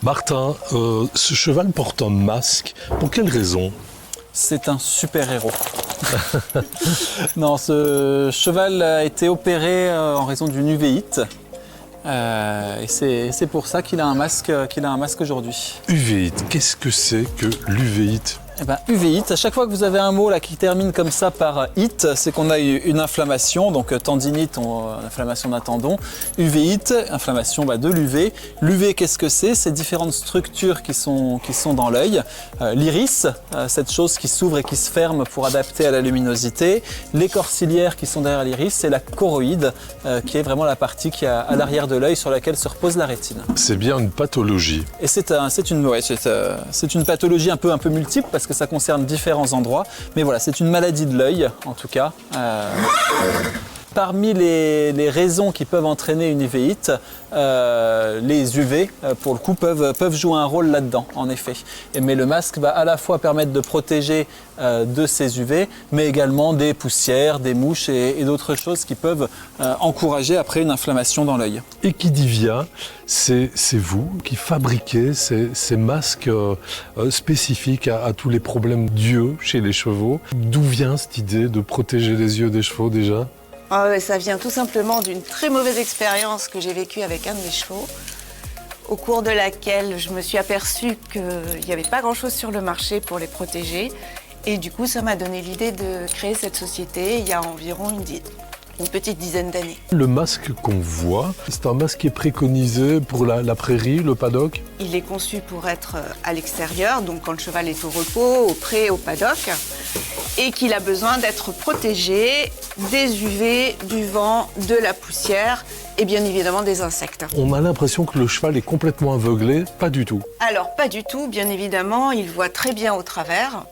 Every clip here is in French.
Martin, ce cheval porte un masque. Pour quelle raison? C'est un super-héros. Non, ce cheval a été opéré en raison d'une uvéite. Et c'est pour ça qu'il a un masque, aujourd'hui. Uvéite, qu'est-ce que c'est que l'uvéite? Eh ben, uvéite, à chaque fois que vous avez un mot là, qui termine comme ça par ite, c'est qu'on a eu une inflammation, donc tendinite, inflammation d'un tendon. Uvéite, inflammation de l'UV. L'UV, qu'est-ce que c'est? C'est différentes structures qui sont dans l'œil. L'iris, cette chose qui s'ouvre et qui se ferme pour adapter à la luminosité. Les corps ciliaires qui sont derrière l'iris, et la choroïde, qui est vraiment la partie qui est à l'arrière de l'œil sur laquelle se repose la rétine. C'est bien une pathologie. Et c'est une pathologie un peu multiple parce que ça concerne différents endroits. Mais voilà, c'est une maladie de l'œil, en tout cas. Parmi les raisons qui peuvent entraîner une uvéite, les UV, pour le coup, peuvent jouer un rôle là-dedans, en effet. Mais le masque va à la fois permettre de protéger de ces UV, mais également des poussières, des mouches et d'autres choses qui peuvent encourager après une inflammation dans l'œil. Et qui dit vient, c'est vous qui fabriquez ces masques spécifiques à tous les problèmes d'yeux chez les chevaux. D'où vient cette idée de protéger les yeux des chevaux déjà? Ça vient tout simplement d'une très mauvaise expérience que j'ai vécue avec un de mes chevaux, au cours de laquelle je me suis aperçue qu'il n'y avait pas grand-chose sur le marché pour les protéger. Et du coup, ça m'a donné l'idée de créer cette société il y a environ une petite dizaine d'années. Le masque qu'on voit, c'est un masque qui est préconisé pour la prairie, le paddock? Il est conçu pour être à l'extérieur, donc quand le cheval est au repos, au pré, au paddock, et qu'il a besoin d'être protégé des UV, du vent, de la poussière et bien évidemment des insectes. On a l'impression que le cheval est complètement aveuglé, pas du tout. Alors pas du tout, bien évidemment, il voit très bien au travers.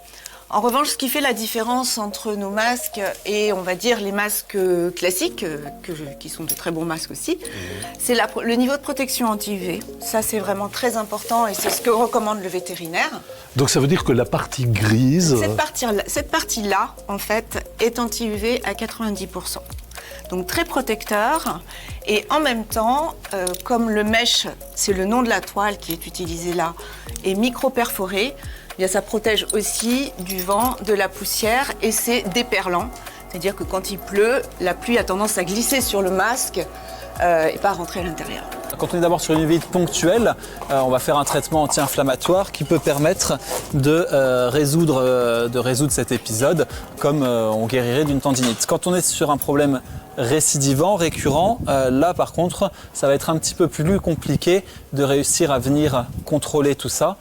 En revanche, ce qui fait la différence entre nos masques et, on va dire, les masques classiques, qui sont de très bons masques aussi, c'est le niveau de protection anti-UV. Ça, c'est vraiment très important et c'est ce que recommande le vétérinaire. Donc ça veut dire que la partie grise... Cette partie-là, en fait, est anti-UV à 90%. Donc très protecteur. Et en même temps, comme le mesh, c'est le nom de la toile qui est utilisé là, est micro-perforé, eh bien, ça protège aussi du vent, de la poussière et c'est déperlant. C'est-à-dire que quand il pleut, la pluie a tendance à glisser sur le masque et pas à rentrer à l'intérieur. Quand on est d'abord sur une uvéite ponctuelle, on va faire un traitement anti-inflammatoire qui peut permettre de résoudre cet épisode comme on guérirait d'une tendinite. Quand on est sur un problème récidivant, récurrent, là par contre, ça va être un petit peu plus compliqué de réussir à venir contrôler tout ça.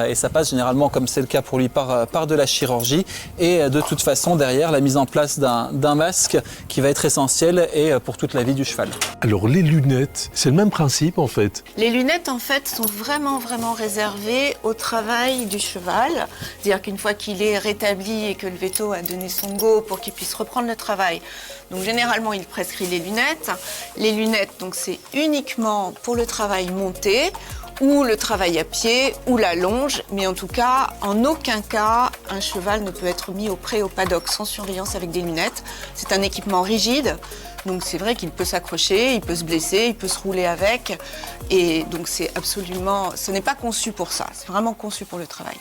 Et ça passe généralement, comme c'est le cas pour lui, par de la chirurgie. Et de toute façon, derrière, la mise en place d'un masque qui va être essentiel et pour toute la vie du cheval. Alors les lunettes, c'est le même principe en fait? Les lunettes en fait sont vraiment réservées au travail du cheval. C'est-à-dire qu'une fois qu'il est rétabli et que le véto a donné son go pour qu'il puisse reprendre le travail, donc généralement il prescrit les lunettes. Les lunettes, donc c'est uniquement pour le travail monté, ou le travail à pied, ou la longe, mais en tout cas, en aucun cas, un cheval ne peut être mis au pré, au paddock sans surveillance avec des lunettes. C'est un équipement rigide, donc c'est vrai qu'il peut s'accrocher, il peut se blesser, il peut se rouler avec, et donc ce n'est pas conçu pour ça, c'est vraiment conçu pour le travail.